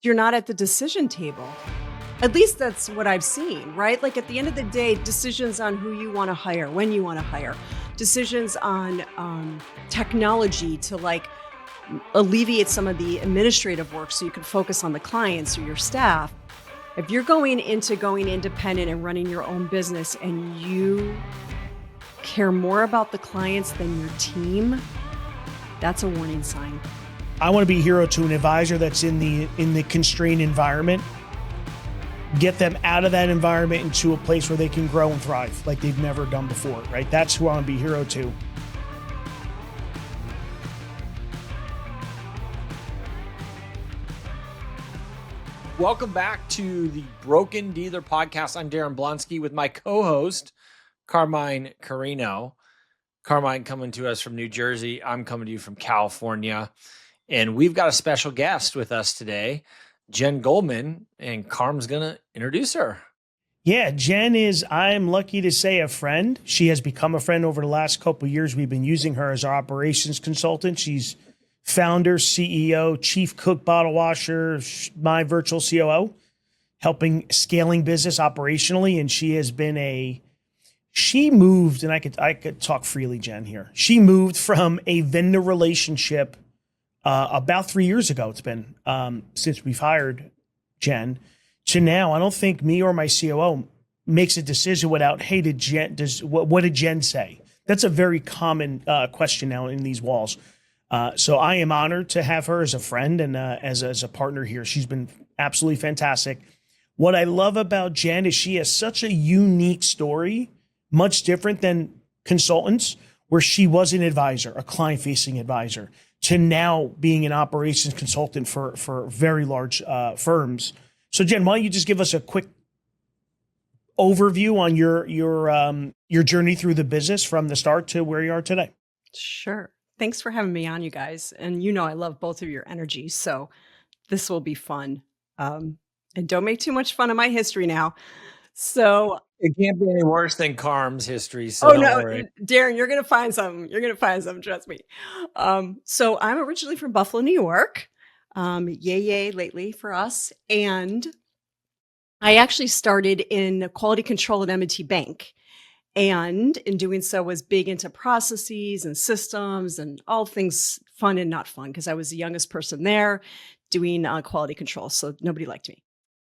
you're not at the decision table. At least that's what I've seen, right? Like at the end of the day, decisions on who you want to hire, when you want to hire, decisions on technology to like alleviate some of the administrative work so you can focus on the clients or your staff. If you're going independent and running your own business and you care more about the clients than your team, that's a warning sign. I want to be a hero to an advisor that's in the constrained environment. Get them out of that environment into a place where they can grow and thrive like they've never done before, right? That's who I want to be a hero to. Welcome back to the Broken Dealer Podcast. I'm Daren Blonski with my co-host, Carmine Corino. Carmine coming to us from New Jersey. I'm coming to you from California. And we've got a special guest with us today, Jen Goldman, and Carm's going to introduce her. Yeah, Jen is, I'm lucky to say, a friend. She has become a friend over the last couple of years. We've been using her as our operations consultant. She's founder, CEO, chief cook, bottle washer, My Virtual COO, helping scaling business operationally. And she has been she moved, and I could talk freely, Jen, here. She moved from a vendor relationship about 3 years ago. It's been since we've hired Jen to now. I don't think me or my COO makes a decision without, hey, what did Jen say? That's a very common question now in these walls. So I am honored to have her as a friend and as a partner here. She's been absolutely fantastic. What I love about Jen is she has such a unique story, much different than consultants, where she was an advisor, a client-facing advisor, to now being an operations consultant for very large firms. So Jen, why don't you just give us a quick overview on your journey through the business from the start to where you are today? Sure. Thanks for having me on, you guys. And I love both of your energy, so this will be fun. And don't make too much fun of my history now. So it can't be any worse than Carm's history. So don't worry. Daren, you're going to find something. You're going to find something. Trust me. So I'm originally from Buffalo, New York. Yay lately for us. And I actually started in quality control at M&T Bank. And in doing so was big into processes and systems and all things fun and not fun, because I was the youngest person there doing quality control. So nobody liked me.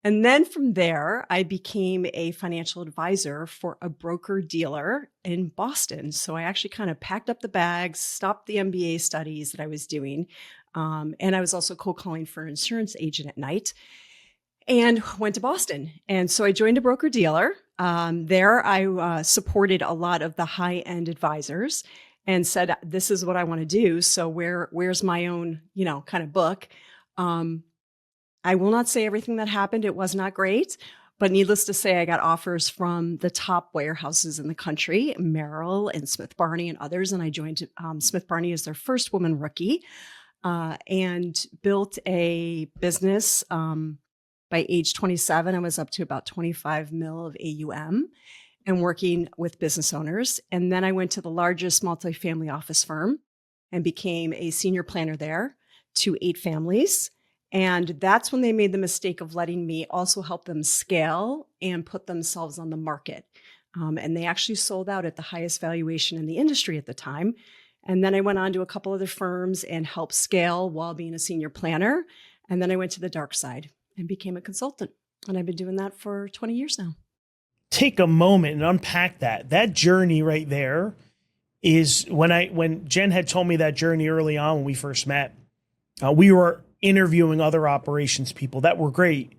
And then from there, I became a financial advisor for a broker dealer in Boston. So I actually kind of packed up the bags, stopped the MBA studies that I was doing. And I was also cold calling for an insurance agent at night and went to Boston. And so I joined a broker dealer. There I supported a lot of the high-end advisors and said, this is what I want to do. So where's my own, kind of book? I will not say everything that happened. It was not great, but needless to say, I got offers from the top warehouses in the country, Merrill and Smith Barney and others. And I joined Smith Barney as their first woman rookie and built a business. By age 27, I was up to about 25 mil of AUM and working with business owners. And then I went to the largest multifamily office firm and became a senior planner there to 8 families. And that's when they made the mistake of letting me also help them scale and put themselves on the market. And they actually sold out at the highest valuation in the industry at the time. And then I went on to a couple other firms and helped scale while being a senior planner. And then I went to the dark side and became a consultant. And I've been doing that for 20 years now. Take a moment and unpack that. That journey right there is when Jen had told me that journey early on when we first met, we were interviewing other operations people that were great.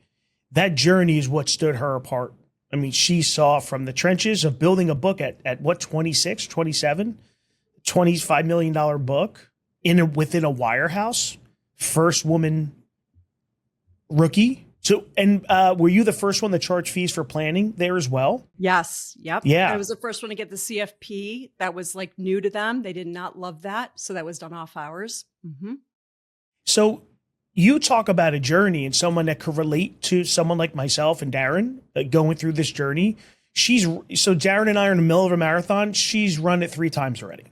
That journey is what stood her apart. I mean, she saw from the trenches of building a book at what, 26, 27, $25 million book within a wirehouse, first woman rookie. So, and were you the first one to charge fees for planning there as well? Yes. Yep. Yeah. I was the first one to get the CFP. That was like new to them. They did not love that. So that was done off hours. Mm-hmm. So you talk about a journey and someone that could relate to someone like myself and Daren going through this journey. So Daren and I are in the middle of a marathon. She's run it 3 times already.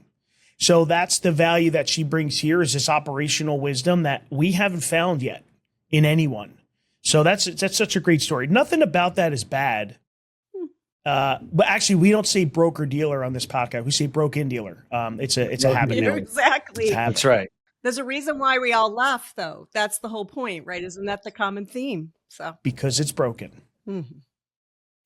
So that's the value that she brings here, is this operational wisdom that we haven't found yet in anyone. So that's such a great story. Nothing about that is bad. But actually, we don't say broker dealer on this podcast. We say broke-in dealer. It's a habit now. Exactly. It's a habit. That's right. There's a reason why we all laugh, though. That's the whole point, right? Isn't that the common theme? So Because it's broken. mhm.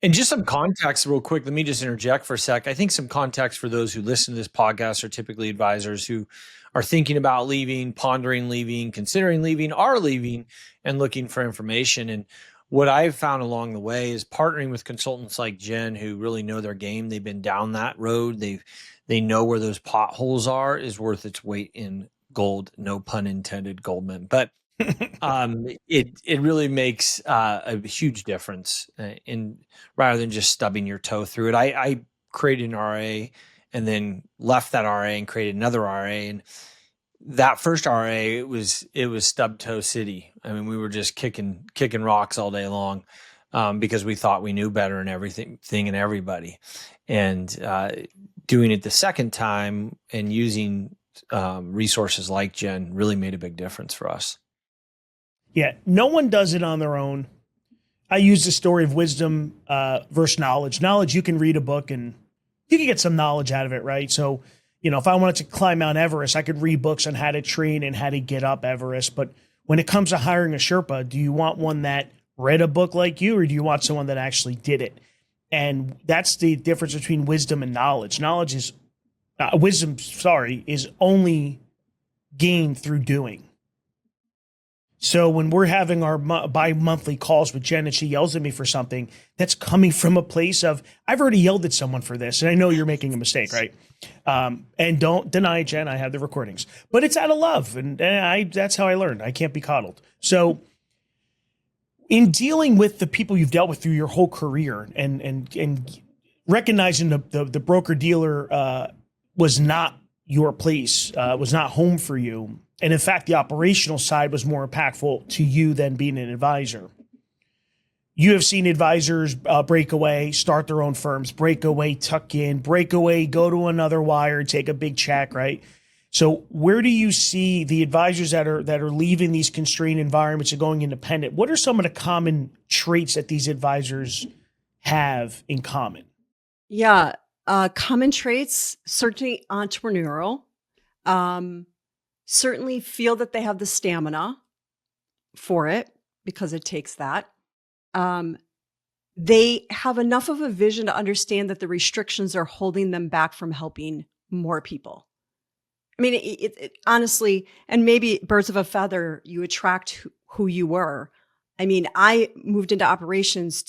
And just some context real quick. Let me just interject for a sec. I think some context for those who listen to this podcast are typically advisors who are thinking about leaving, pondering leaving, considering leaving, are leaving, and looking for information. And what I've found along the way is partnering with consultants like Jen who really know their game. They've been down that road. They know where those potholes are, is worth its weight in gold. No pun intended, Goldman. But it really makes a huge difference in rather than just stubbing your toe through it. I created an RA and then left that RA and created another RA, and that first RA it was stub toe city. I mean, we were just kicking rocks all day long because we thought we knew better and everything and everybody, and doing it the second time and using resources like Jen really made a big difference for us. Yeah, no one does it on their own. I use the story of wisdom versus knowledge. Knowledge, you can read a book and you can get some knowledge out of it, right? So, if I wanted to climb Mount Everest, I could read books on how to train and how to get up Everest. But when it comes to hiring a Sherpa, do you want one that read a book like you, or do you want someone that actually did it? And that's the difference between wisdom and knowledge. Wisdom is only gained through doing. So when we're having our bi-monthly calls with Jen and she yells at me for something, that's coming from a place of, I've already yelled at someone for this, and I know you're making a mistake, right? And don't deny, Jen, I have the recordings. But it's out of love, and that's how I learned. I can't be coddled. So in dealing with the people you've dealt with through your whole career and recognizing the broker-dealer was not your place, was not home for you, and in fact, the operational side was more impactful to you than being an advisor. You have seen advisors break away, start their own firms, break away, tuck in, break away, go to another wire, take a big check, right? So where do you see the advisors that are leaving these constrained environments and going independent? What are some of the common traits that these advisors have in common? Yeah, common traits, certainly entrepreneurial. Certainly feel that they have the stamina for it because it takes that. They have enough of a vision to understand that the restrictions are holding them back from helping more people. I mean, it honestly, and maybe birds of a feather, you attract who you were. I mean, I moved into operations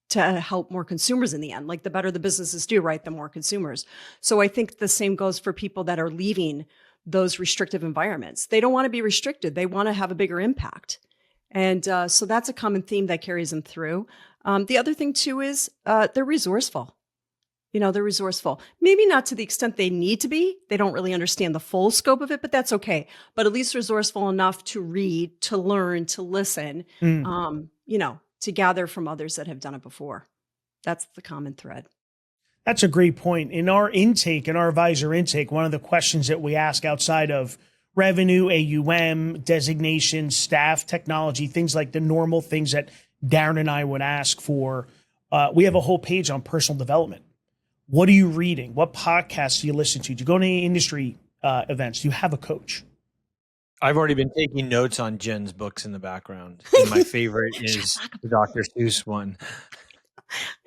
to help more consumers in the end. Like the better the businesses do, right, the more consumers. So I think the same goes for people that are leaving those restrictive environments. They don't want to be restricted. They want to have a bigger impact. And so that's a common theme that carries them through. The other thing too is they're resourceful. They're resourceful. Maybe not to the extent they need to be. They don't really understand the full scope of it, but that's okay. But at least resourceful enough to read, to learn, to listen, to gather from others that have done it before. That's the common thread. That's a great point. In our advisor intake, one of the questions that we ask outside of revenue, AUM, designation, staff, technology, things like the normal things that Daren and I would ask for, we have a whole page on personal development. What are you reading? What podcasts do you listen to? Do you go to any industry events? Do you have a coach? I've already been taking notes on Jen's books in the background. And my favorite is the Dr. Seuss one.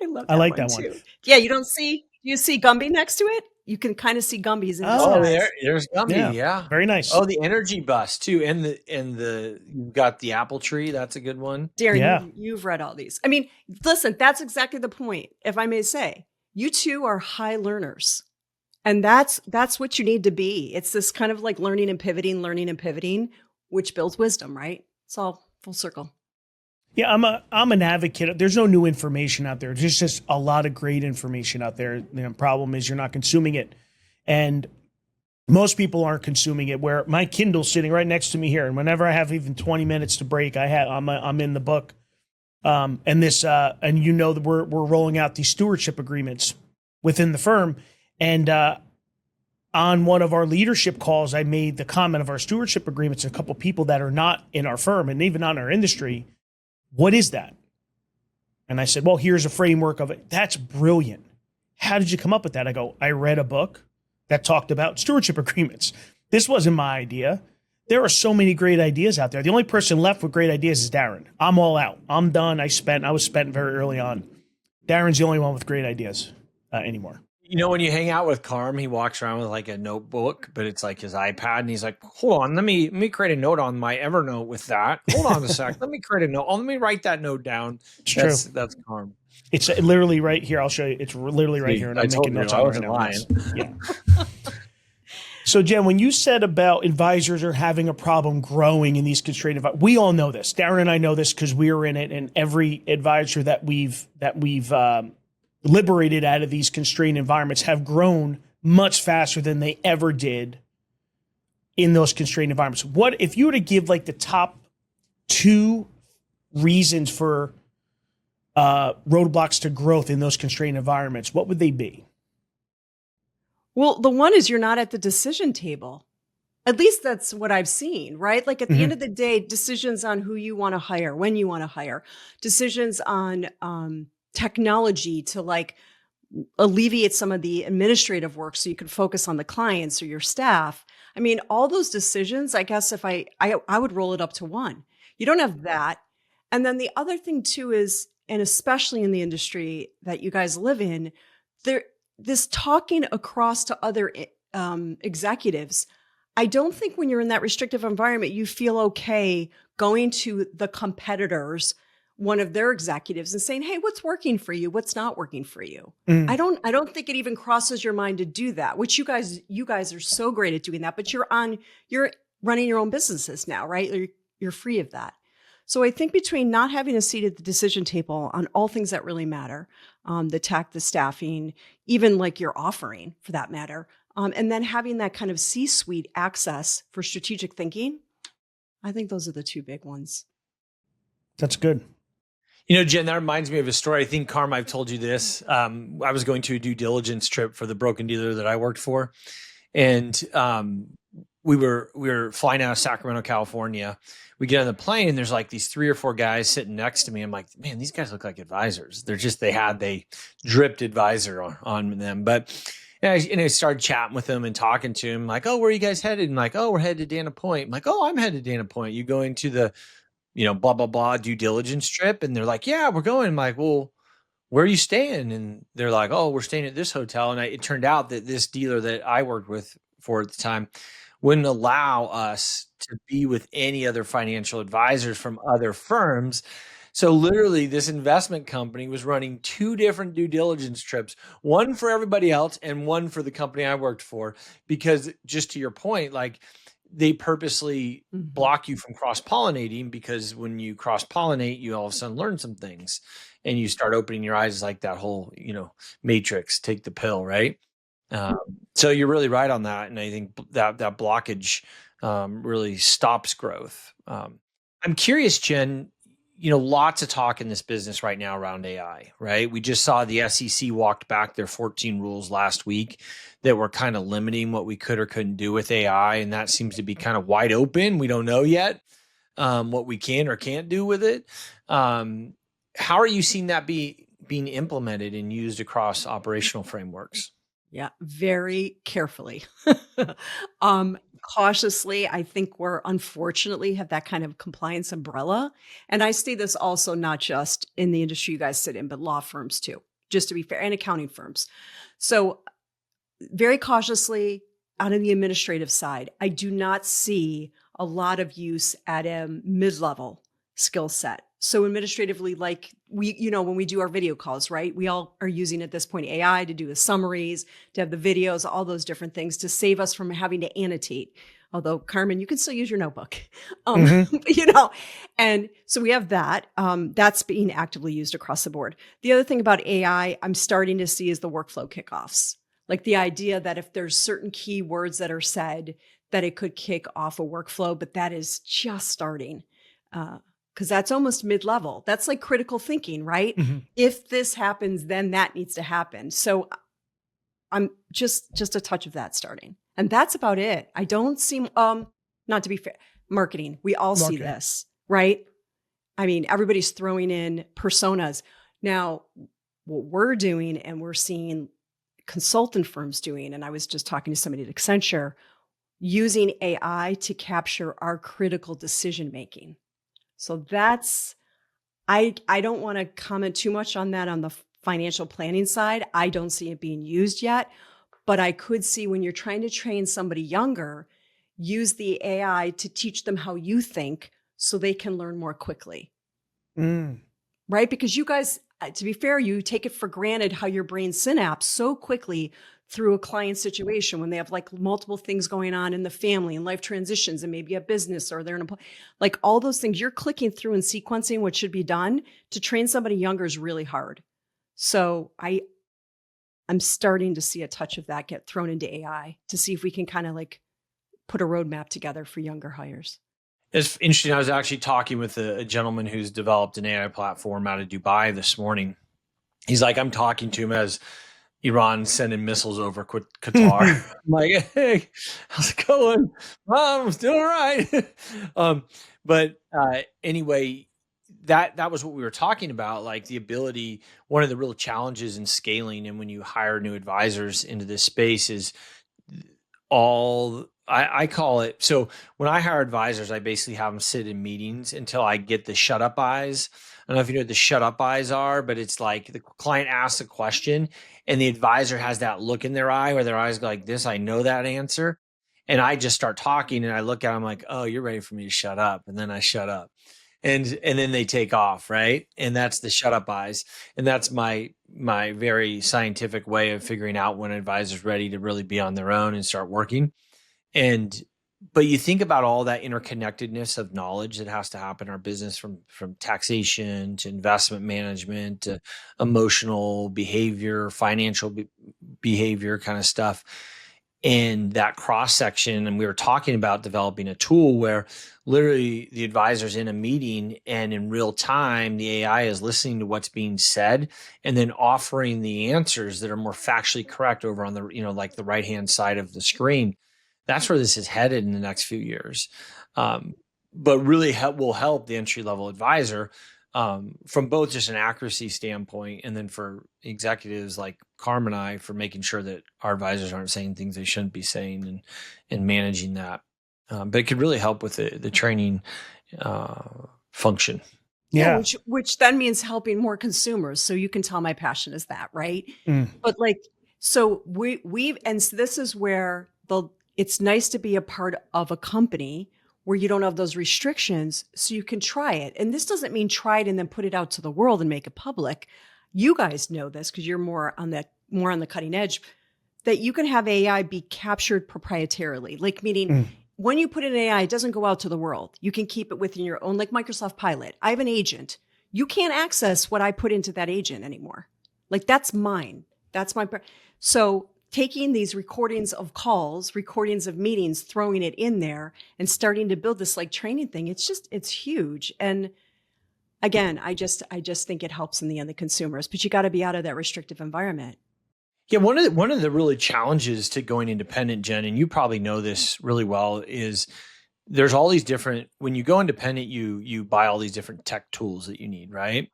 I like that one one. too. Yeah, you see Gumby next to it? You can kind of see Gumby's in there's Gumby, yeah. Very nice. Oh, the energy bus too. And you've got the apple tree. That's a good one. Daren, you've read all these. I mean, listen, that's exactly the point. If I may say, you two are high learners. And that's what you need to be. It's this kind of like learning and pivoting, which builds wisdom, right? It's all full circle. Yeah, I'm an advocate. There's no new information out there. There's just a lot of great information out there. The problem is you're not consuming it. And most people aren't consuming it, where my Kindle's sitting right next to me here. And whenever I have even 20 minutes to break, I'm in the book. And that we're rolling out these stewardship agreements within the firm. And on one of our leadership calls, I made the comment of our stewardship agreements to a couple of people that are not in our firm and even not in our industry. What is that? And I said, well, here's a framework of it. That's brilliant. How did you come up with that? I go, I read a book that talked about stewardship agreements. This wasn't my idea. There are so many great ideas out there. The only person left with great ideas is Daren. I'm all out. I'm done. I was spent very early on. Daren's the only one with great ideas anymore. You know, when you hang out with Carm, he walks around with like a notebook, but it's like his iPad, and he's like, hold on, let me create a note on my Evernote with that. Hold on a sec. Let me create a note. Oh, let me write that note down. That's Carm. It's literally right here. I'll show you. It's literally right here. And I'm making notes on it right now. Lying. Yeah. So, Jen, when you said about advisors are having a problem growing in these constrained environments, we all know this. Daren and I know this because we were in it, and every advisor that we've liberated out of these constrained environments have grown much faster than they ever did in those constrained environments. What if you were to give like the top 2 reasons for roadblocks to growth in those constrained environments, what would they be? Well, the one is you're not at the decision table. At least that's what I've seen, right? Like at the end of the day, decisions on who you want to hire, when you want to hire, decisions on technology to like alleviate some of the administrative work so you can focus on the clients or your staff. I mean, all those decisions, I guess if I would roll it up to 1. You don't have that. And then the other thing too is, and especially in the industry that you guys live in, this talking across to other executives, I don't think when you're in that restrictive environment, you feel okay going to the competitors, one of their executives, and saying, hey, what's working for you? What's not working for you? I don't think it even crosses your mind to do that, which you guys are so great at doing that, but you're running your own businesses now, right? You're free of that. So I think between not having a seat at the decision table on all things that really matter, the tech, the staffing, even like your offering for that matter, and then having that kind of C-suite access for strategic thinking, I think those are the 2 big ones. That's good. You know, Jen, that reminds me of a story. I think, Carm, I've told you this. I was going to a due diligence trip for the broken dealer that I worked for. And we were flying out of Sacramento, California. We get on the plane, and there's like these 3 or 4 guys sitting next to me. I'm like, man, these guys look like advisors. They dripped advisor on them. But I started chatting with them and talking to him, like, oh, where are you guys headed? And like, oh, we're headed to Dana Point. I'm like, oh, I'm headed to Dana Point. You going to the, blah, blah, blah due diligence trip? And they're like, yeah, we're going. I'm like, well, where are you staying? And they're like, oh, we're staying at this hotel. And it turned out that this dealer that I worked with for at the time wouldn't allow us to be with any other financial advisors from other firms. So literally this investment company was running 2 different due diligence trips, one for everybody else and one for the company I worked for, because just to your point, like they purposely block you from cross-pollinating, because when you cross-pollinate, you all of a sudden learn some things and you start opening your eyes, like that whole, matrix, take the pill, right? So you're really right on that. And I think that blockage really stops growth. I'm curious, Jen, lots of talk in this business right now around AI, right? We just saw the SEC walked back their 14 rules last week that were kind of limiting what we could or couldn't do with AI. And that seems to be kind of wide open. We don't know yet what we can or can't do with it. How are you seeing that being implemented and used across operational frameworks? Yeah, very carefully. Cautiously, I think we're unfortunately have that kind of compliance umbrella. And I see this also not just in the industry you guys sit in, but law firms too, just to be fair, and accounting firms. So very cautiously out of the administrative side, I do not see a lot of use at a mid-level skill set. So administratively, like when we do our video calls, right? We all are using at this point AI to do the summaries, to have the videos, all those different things to save us from having to annotate. Although, Carmen, you can still use your notebook, and so we have that. That's being actively used across the board. The other thing about AI I'm starting to see is the workflow kickoffs, like the idea that if there's certain keywords that are said, that it could kick off a workflow, but that is just starting. Because that's almost mid-level. That's like critical thinking, right? If this happens, then that needs to happen. So I'm just a touch of that starting. And that's about it. I don't see, not to be fair, marketing. We all see this, right? I mean, everybody's throwing in personas. Now, what we're doing and we're seeing consultant firms doing, and I was just talking to somebody at Accenture, using AI to capture our critical decision making. So that's, I don't want to comment too much on that on the financial planning side. I don't see it being used yet, but I could see when you're trying to train somebody younger, use the AI to teach them how you think so they can learn more quickly. Right? Because you guys, to be fair, you take it for granted how your brain synapse so quickly through a client situation when they have like multiple things going on in the family and life transitions and maybe a business or they're in a, like all those things you're clicking through and sequencing what should be done. To train somebody younger is really hard. So I'm starting to see a touch of that get thrown into AI to see if we can kind of like put a roadmap together for younger hires. It's interesting. I was actually talking with a gentleman who's developed an AI platform out of Dubai this morning. He's like, I'm talking to him as Iran sending missiles over Qatar. I'm like, hey, how's it going? I'm still all right. But anyway, that was what we were talking about, like the ability, one of the real challenges in scaling and when you hire new advisors into this space is I call it, so when I hire advisors, I basically have them sit in meetings until I get the shut up eyes. I don't know if you know what the shut up eyes are, but it's like the client asks a question and the advisor has that look in their eye where their eyes go like this. I know that answer. And I just start talking and I look at them like, oh, you're ready for me to shut up. And then I shut up and then they take off. Right. And that's the shut up eyes. And that's my very scientific way of figuring out when an advisor's ready to really be on their own and start working. But you think about all that interconnectedness of knowledge that has to happen in our business, from taxation to investment management to emotional behavior, financial behavior kind of stuff. And that cross section, and we were talking about developing a tool where literally the advisor's in a meeting and in real time, the AI is listening to what's being said and then offering the answers that are more factually correct over on the, like the right-hand side of the screen. That's where this is headed in the next few years. But really will help the entry-level advisor from both just an accuracy standpoint and then for executives like Carmine and I for making sure that our advisors aren't saying things they shouldn't be saying and managing that. But it could really help with the training function. Yeah, which then means helping more consumers. So you can tell my passion is that, right? But like, so and so this is where it's nice to be a part of a company where you don't have those restrictions so you can try it. And this doesn't mean try it and then put it out to the world and make it public. You guys know this because you're more on the cutting edge, that you can have AI be captured proprietarily, like meaning when you put in AI, it doesn't go out to the world. You can keep it within your own, like Microsoft Pilot. I have an agent. You can't access what I put into that agent anymore. Like that's mine. That's my, so taking these recordings of calls, recordings of meetings, throwing it in there and starting to build this like training thing. It's huge. And again, I just think it helps in the end, the consumers, but you got to be out of that restrictive environment. Yeah. One of the really challenges to going independent, Jen, and you probably know this really well, is there's all these different, when you go independent, you buy all these different tech tools that you need, right?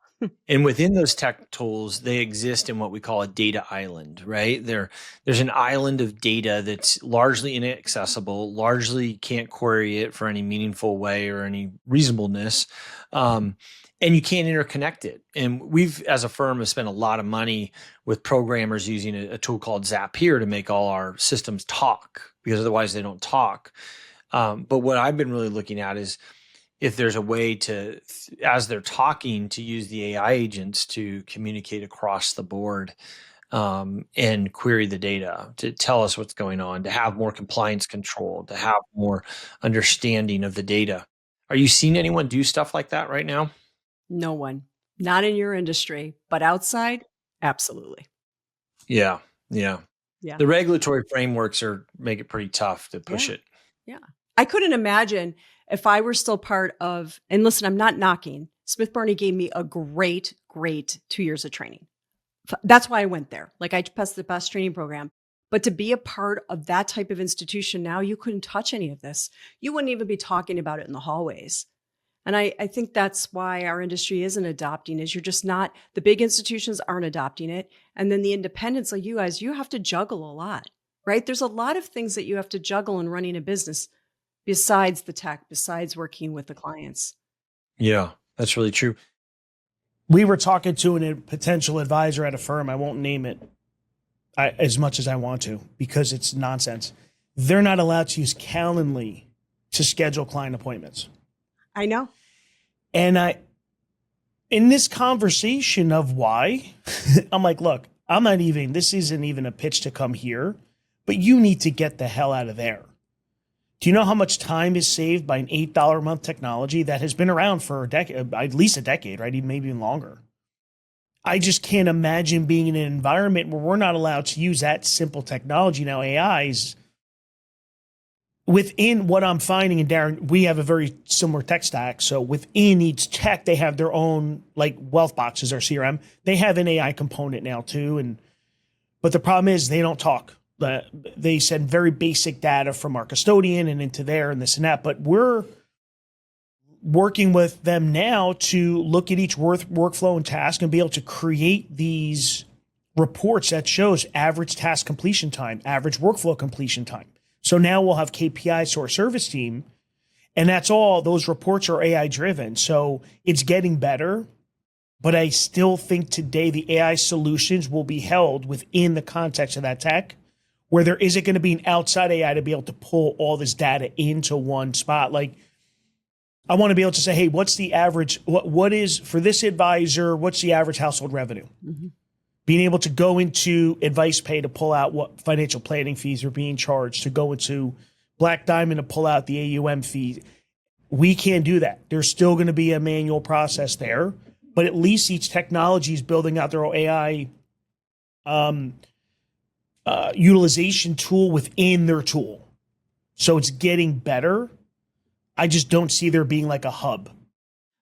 And within those tech tools, they exist in what we call a data island, right? There's an island of data that's largely inaccessible, largely can't query it for any meaningful way or any reasonableness. And you can't interconnect it. And we've, as a firm, have spent a lot of money with programmers using a tool called Zapier to make all our systems talk, because otherwise they don't talk. But what I've been really looking at is if there's a way to, as they're talking, to use the AI agents to communicate across the board and query the data to tell us what's going on, to have more compliance control, to have more understanding of the data. Are you seeing anyone do stuff like that right now? No one, not in your industry, but outside, absolutely. Yeah. The regulatory frameworks make it pretty tough to push it. Yeah. I couldn't imagine if I were still part of, and listen, I'm not knocking. Smith Barney gave me a great 2 years of training. That's why I went there. Like I passed the best training program. But to be a part of that type of institution now, you couldn't touch any of this. You wouldn't even be talking about it in the hallways. And I think that's why our industry isn't adopting is you're just not, the big institutions aren't adopting it. And then the independents like you guys, you have to juggle a lot, right? There's a lot of things that you have to juggle in running a business besides the tech, besides working with the clients. Yeah, that's really true. We were talking to a potential advisor at a firm. I won't name it as much as I want to because it's nonsense. They're not allowed to use Calendly to schedule client appointments. I know. And in this conversation of why, I'm like, look, this isn't even a pitch to come here, but you need to get the hell out of there. Do you know how much time is saved by an $8 a month technology that has been around for a decade, at least a decade, right? Maybe even longer. I just can't imagine being in an environment where we're not allowed to use that simple technology. Now, AI's within what I'm finding, and Daren, we have a very similar tech stack. So within each tech, they have their own, like Wealth Boxes or CRM. They have an AI component now too. But the problem is they don't talk. They send very basic data from our custodian and into there and this and that. But we're working with them now to look at each workflow and task and be able to create these reports that shows average task completion time, average workflow completion time. So now we'll have KPIs to our service team, and that's all. Those reports are AI driven. So it's getting better, but I still think today the AI solutions will be held within the context of that tech, where there isn't going to be an outside AI to be able to pull all this data into one spot. Like, I want to be able to say, hey, what's the average, what is, for this advisor, what's the average household revenue? Mm-hmm. Being able to go into Advice Pay to pull out what financial planning fees are being charged, to go into Black Diamond to pull out the AUM fee. We can't do that. There's still going to be a manual process there, but at least each technology is building out their own AI utilization tool within their tool. So it's getting better. I just don't see there being like a hub.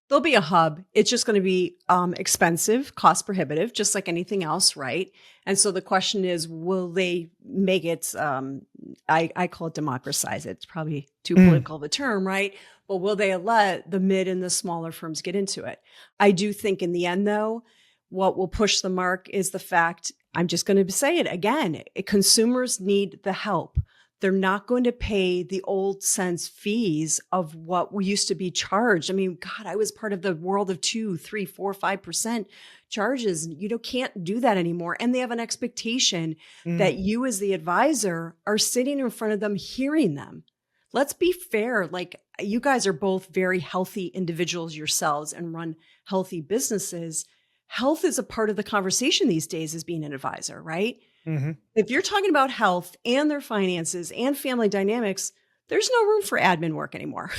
There'll be a hub. It's just going to be expensive, cost prohibitive, just like anything else, right? And so the question is, will they make it, I call it democratize it. It's probably too political of a term, right? But will they let the mid and the smaller firms get into it? I do think in the end, though, what will push the mark is the fact, I'm just going to say it again, consumers need the help. They're not going to pay the old sense fees of what we used to be charged. I mean, God, I was part of the world of 2, 3, 4, 5% charges. You can't do that anymore. And they have an expectation that you as the advisor are sitting in front of them, hearing them. Let's be fair. Like, you guys are both very healthy individuals yourselves and run healthy businesses. Health is a part of the conversation these days as being an advisor, right? Mm-hmm. If you're talking about health and their finances and family dynamics, there's no room for admin work anymore,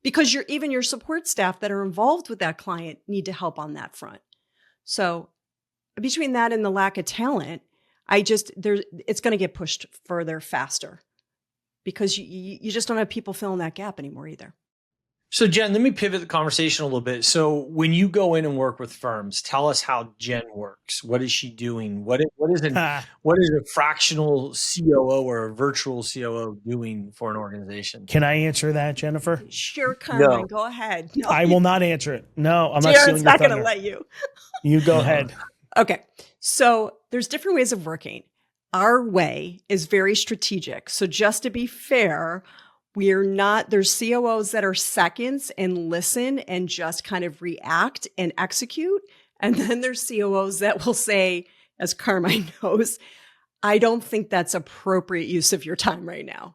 because even your support staff that are involved with that client need to help on that front. So between that and the lack of talent, it's going to get pushed further, faster, because you just don't have people filling that gap anymore either. So Jen, let me pivot the conversation a little bit. So when you go in and work with firms, tell us how Jen works. What is she doing? What is a fractional COO or a virtual COO doing for an organization? Can I answer that, Jennifer? Sure, Carmine, Go ahead. No, I will not answer it. No, I'm not. Daren's not going to let you. You go ahead. Okay. So there's different ways of working. Our way is very strategic. So just to be fair, there's COOs that are seconds and listen and just kind of react and execute. And then there's COOs that will say, as Carmine knows, I don't think that's appropriate use of your time right now.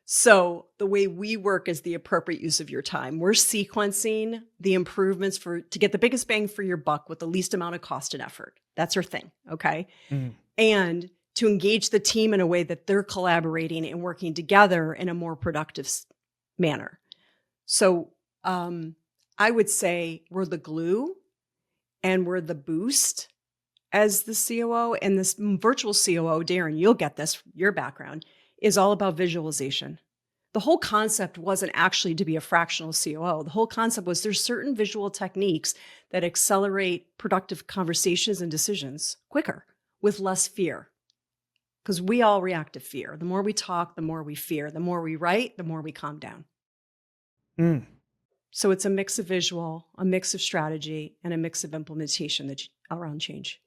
So the way we work is the appropriate use of your time. We're sequencing the improvements to get the biggest bang for your buck with the least amount of cost and effort. That's our thing. Okay. And to engage the team in a way that they're collaborating and working together in a more productive manner. So I would say we're the glue and we're the boost as the COO. And this virtual COO, Daren, you'll get this, your background is all about visualization. The whole concept wasn't actually to be a fractional COO. The whole concept was there's certain visual techniques that accelerate productive conversations and decisions quicker with less fear. Because we all react to fear. The more we talk, the more we fear. The more we write, the more we calm down. So it's a mix of visual, a mix of strategy, and a mix of implementation around change.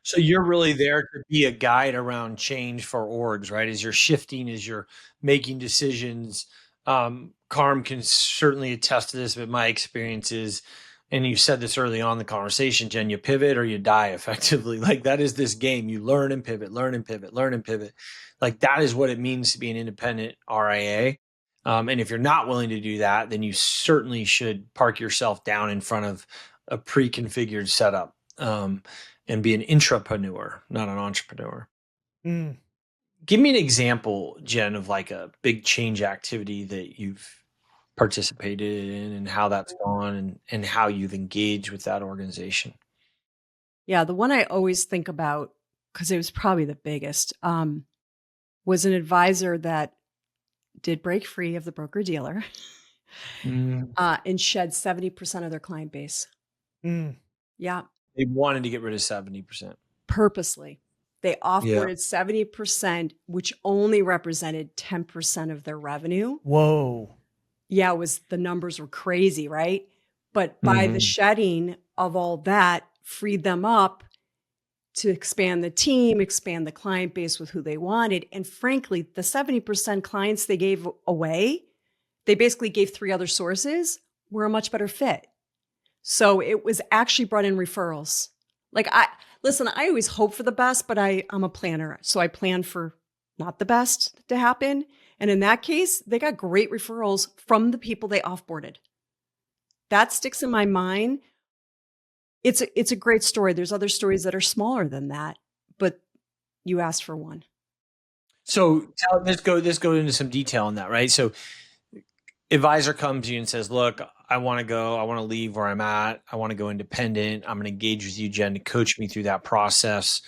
So you're really there to be a guide around change for orgs, right? As you're shifting, as you're making decisions. Carm can certainly attest to this, but my experience is, and you said this early on in the conversation, Jen, you pivot or you die effectively. Like that is this game. You learn and pivot, learn and pivot, learn and pivot. Like that is what it means to be an independent RIA. And if you're not willing to do that, then you certainly should park yourself down in front of a pre-configured setup. And be an intrapreneur, not an entrepreneur. Mm. Give me an example, Jen, of like a big change activity that you've participated in and how that's gone and how you've engaged with that organization. Yeah, the one I always think about, because it was probably the biggest, was an advisor that did break free of the broker-dealer and shed 70% of their client base. Mm. Yeah. They wanted to get rid of 70%. Purposely. They offboarded 70%, which only represented 10% of their revenue. Whoa. Yeah, the numbers were crazy, right? But by the shedding of all that, freed them up to expand the team, expand the client base with who they wanted. And frankly, the 70% clients they gave away, they basically gave 3 other sources, were a much better fit. So it was actually brought in referrals. Like I always hope for the best, but I'm a planner. So I plan for not the best to happen. And in that case, they got great referrals from the people they offboarded. That sticks in my mind. It's a great story. There's other stories that are smaller than that, but you asked for one. So let's go into some detail on that, right? So advisor comes to you and says, look, I want to leave where I'm at. I want to go independent. I'm going to engage with you, Jen, to coach me through that process.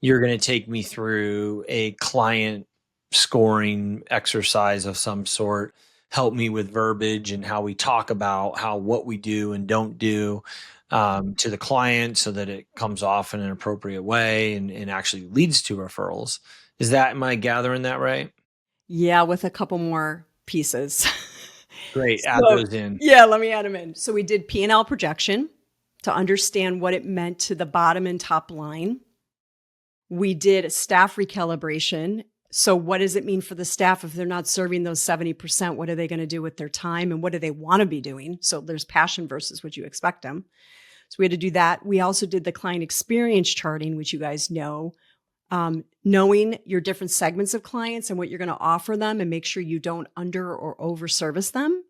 You're going to take me through a client scoring exercise of some sort, help me with verbiage and how we talk about what we do and don't do to the client so that it comes off in an appropriate way and actually leads to referrals. Am I gathering that right? Yeah, with a couple more pieces. Great. Add those in. Yeah, let me add them in. So we did P&L projection to understand what it meant to the bottom and top line. We did a staff recalibration. So what does it mean for the staff if they're not serving those 70%? What are they going to do with their time and what do they want to be doing? So there's passion versus what you expect them. So we had to do that. We also did the client experience charting, which you guys know. Knowing your different segments of clients and what you're going to offer them and make sure you don't under or over service them.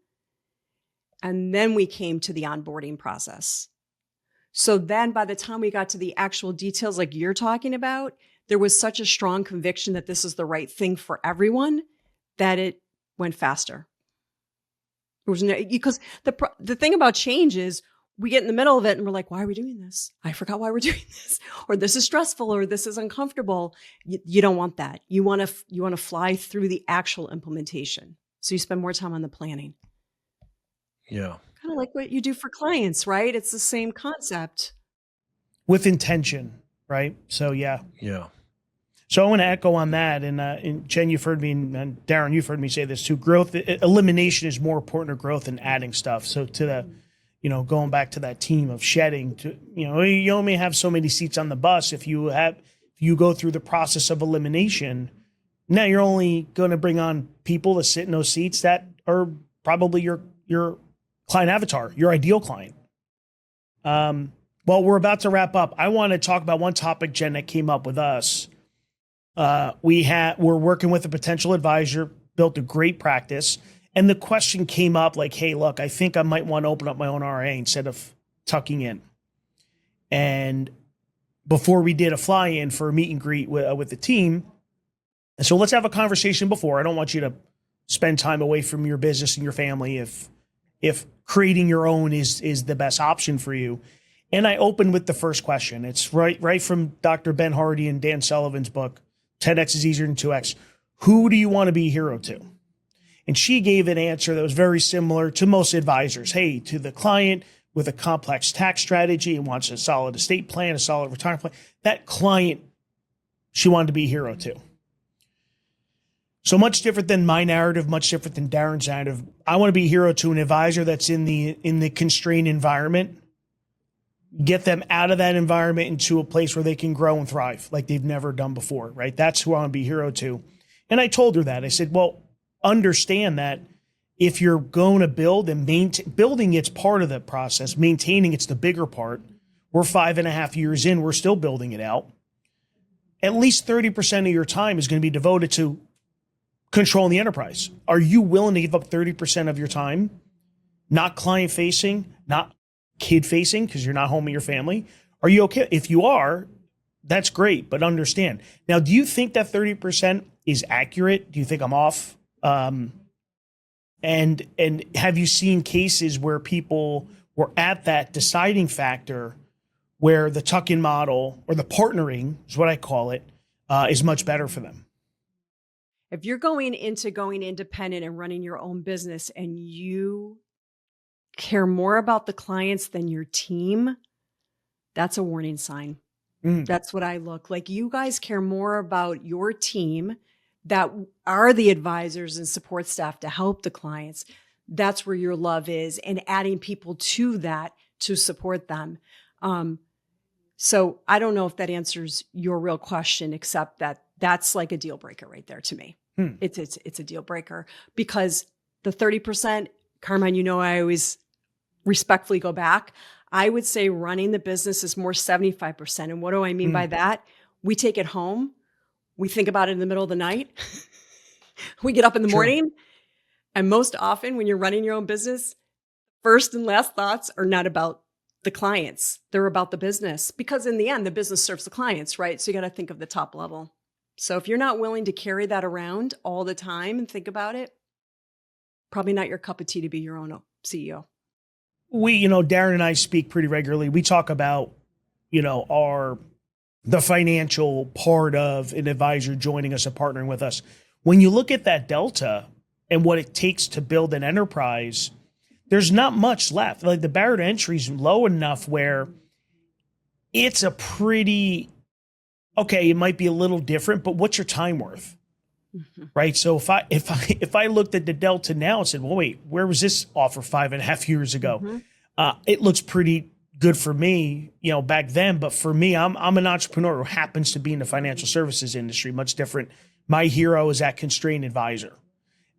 And then we came to the onboarding process. So then by the time we got to the actual details like you're talking about, there was such a strong conviction that this is the right thing for everyone that it went faster. It was because the thing about change is we get in the middle of it and we're like, why are we doing this? I forgot why we're doing this. Or this is stressful or this is uncomfortable. You don't want that. You want to fly through the actual implementation. So you spend more time on the planning. Yeah. Kind of like what you do for clients, right? It's the same concept. With intention, right? So yeah. Yeah. So I want to echo on that. And Jen, you've heard me, and Daren, you've heard me say this too. Elimination is more important to growth than adding stuff. So to the, going back to that team of shedding, you only have so many seats on the bus. If you go through the process of elimination, now you're only going to bring on people to sit in those seats that are probably your client avatar, your ideal client. Well, we're about to wrap up. I want to talk about one topic, Jen, that came up with us. We're working with a potential advisor, built a great practice. And the question came up like, hey, look, I think I might want to open up my own RA instead of tucking in. And before we did a fly-in for a meet and greet with the team. And so let's have a conversation before. I don't want you to spend time away from your business and your family if creating your own is the best option for you. And I opened with the first question. It's right from Dr. Ben Hardy and Dan Sullivan's book, 10X is easier than 2X. Who do you want to be a hero to? And she gave an answer that was very similar to most advisors. Hey, to the client with a complex tax strategy and wants a solid estate plan, a solid retirement plan, that client she wanted to be a hero to. So much different than my narrative, much different than Daren's narrative. I want to be a hero to an advisor that's in the constrained environment. Get them out of that environment into a place where they can grow and thrive like they've never done before, right? That's who I want to be a hero to. And I told her that. I said, well, understand that if you're going to build and maintain, building, it's part of the process. Maintaining, it's the bigger part. We're 5.5 years in. We're still building it out. At least 30% of your time is going to be devoted to controlling the enterprise. Are you willing to give up 30% of your time? Not client facing, not kid facing, because you're not home with your family. Are you okay? If you are, that's great, but understand. Now, do you think that 30% is accurate? Do you think I'm off? And have you seen cases where people were at that deciding factor where the tuck-in model or the partnering is what I call it, is much better for them? If you're going independent and running your own business and you care more about the clients than your team, that's a warning sign. That's what I look like. You guys care more about your team that are the advisors and support staff to help the clients. That's where your love is, and adding people to that to support them. So I don't know if that answers your real question, except that that's like a deal breaker right there to me. It's a deal breaker, because the 30%, Carmine, I always respectfully go back. I would say running the business is more 75%. And what do I mean by that? We take it home. We think about it in the middle of the night. We get up in the morning. And most often when you're running your own business, first and last thoughts are not about the clients. They're about the business, because in the end, the business serves the clients, right? So you got to think of the top level. So if you're not willing to carry that around all the time and think about it, probably not your cup of tea to be your own CEO. Daren and I speak pretty regularly. We talk about, the financial part of an advisor joining us and partnering with us. When you look at that delta and what it takes to build an enterprise, there's not much left. Like, the barrier to entry is low enough where it's a pretty, okay, it might be a little different, but what's your time worth? Right. So if I looked at the delta now and said, well, wait, where was this offer 5.5 years ago? It looks pretty good for me, back then. But for me, I'm an entrepreneur who happens to be in the financial services industry, much different. My hero is that constrained advisor.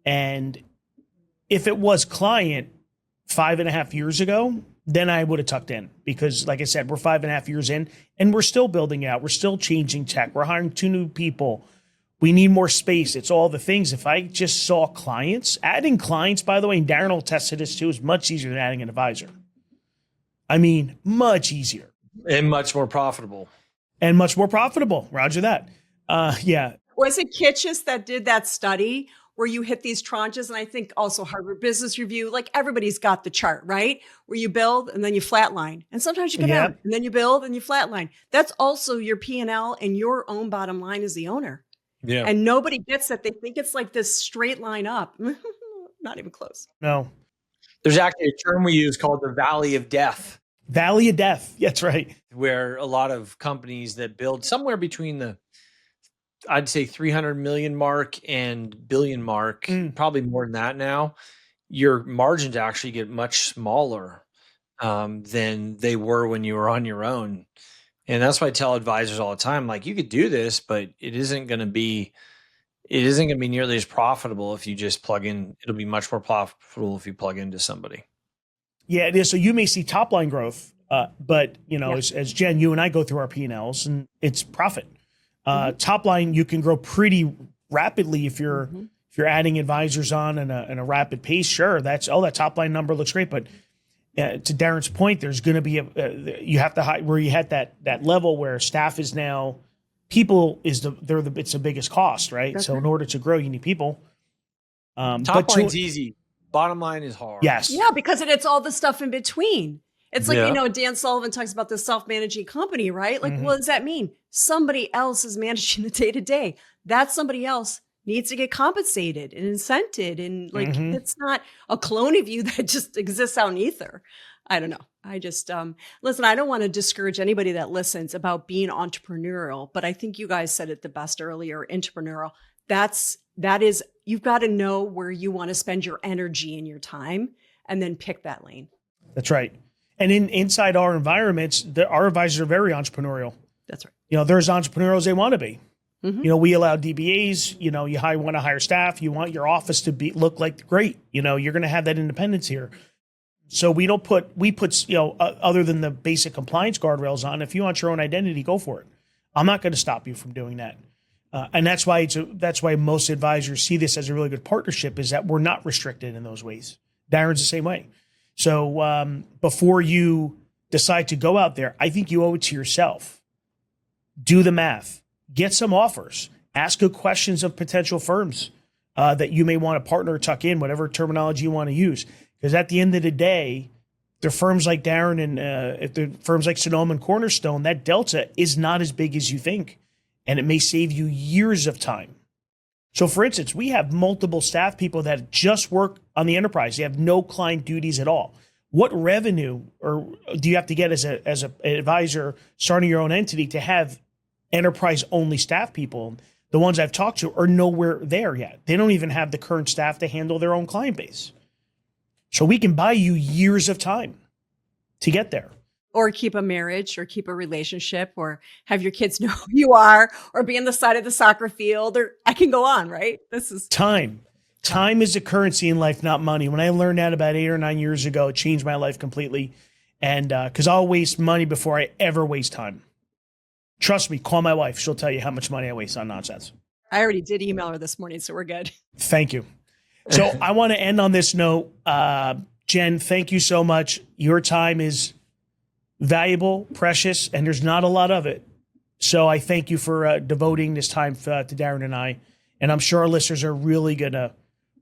And if it was client 5.5 years ago, then I would have tucked in, because like I said, we're 5.5 years in and we're still building out. We're still changing tech. We're hiring 2 new people. We need more space. It's all the things. If I just saw clients, adding clients, by the way, and Daren will attest to this too, is much easier than adding an advisor. I mean, much easier. And much more profitable. Roger that. Yeah. Was it Kitchus that did that study where you hit these tranches? And I think also Harvard Business Review, like, everybody's got the chart, right? Where you build and then you flatline. And sometimes you go down and then you build and you flatline. That's also your P&L and your own bottom line as the owner. Yeah. And nobody gets that. They think it's like this straight line up. Not even close. No. There's actually a term we use called the Valley of Death. Valley of Death. That's right. Where a lot of companies that build somewhere between the, I'd say 300 million mark and billion mark, probably more than that now, your margins actually get much smaller than they were when you were on your own. And that's why I tell advisors all the time, like, you could do this, but it isn't going to be nearly as profitable if you just plug in. It'll be much more profitable if you plug into somebody. Yeah, it is. So you may see top line growth, but as Jen, you and I go through our P&Ls, and it's profit. Top line, you can grow pretty rapidly if you're adding advisors on in a rapid pace. Sure, that top line number looks great, but to Daren's point, there's going to be you have to where you had that level where staff is now, people it's the biggest cost, right? That's so right. In order to grow, you need people. Top line's easy. Bottom line is hard. Yes. Yeah, because it's all the stuff in between. It's like, Dan Sullivan talks about the self-managing company, right? Like, what does that mean? Somebody else is managing the day-to-day. That somebody else needs to get compensated and incented. And it's not a clone of you that just exists out in ether. I don't know. I just, listen, I don't want to discourage anybody that listens about being entrepreneurial, but I think you guys said it the best earlier, entrepreneurial. That's you've got to know where you want to spend your energy and your time and then pick that lane. That's right. And inside our environments, our advisors are very entrepreneurial. That's right. There's entrepreneurs they want to be. Mm-hmm. We allow DBAs, you want to hire staff. You want your office to look like great. You're going to have that independence here. So we put, other than the basic compliance guardrails on, if you want your own identity, go for it. I'm not going to stop you from doing that. And that's why most advisors see this as a really good partnership, is that we're not restricted in those ways. Daren's the same way. So before you decide to go out there, I think you owe it to yourself. Do the math. Get some offers. Ask good questions of potential firms that you may want to partner or tuck in, whatever terminology you want to use. Because at the end of the day, the firms like Daren and if the firms like Sonoma and Cornerstone, that delta is not as big as you think. And it may save you years of time. So for instance, we have multiple staff people that just work on the enterprise. They have no client duties at all. What revenue or do you have to get as an advisor starting your own entity to have enterprise only staff people? The ones I've talked to are nowhere there yet. They don't even have the current staff to handle their own client base. So we can buy you years of time to get there. Or keep a marriage, or keep a relationship, or have your kids know who you are, or be on the side of the soccer field, or I can go on, right? This is time. Time is a currency in life, not money. When I learned that about 8 or 9 years ago, it changed my life completely. And because I'll waste money before I ever waste time. Trust me, call my wife. She'll tell you how much money I waste on nonsense. I already did email her this morning, so we're good. Thank you. So I want to end on this note. Jen, thank you so much. Your time is valuable, precious, and there's not a lot of it. So I thank you for devoting this time to Daren and I. And I'm sure our listeners are really going to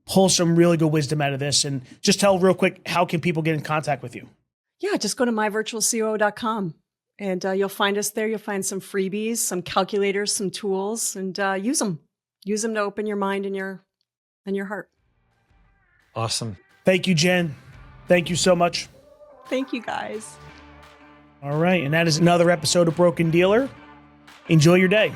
pull some really good wisdom out of this. And just tell real quick, how can people get in contact with you? Yeah, just go to myvirtualcoo.com and you'll find us there. You'll find some freebies, some calculators, some tools, and use them. Use them to open your mind and your heart. Awesome. Thank you, Jen. Thank you so much. Thank you, guys. All right. And that is another episode of Broken Dealer. Enjoy your day.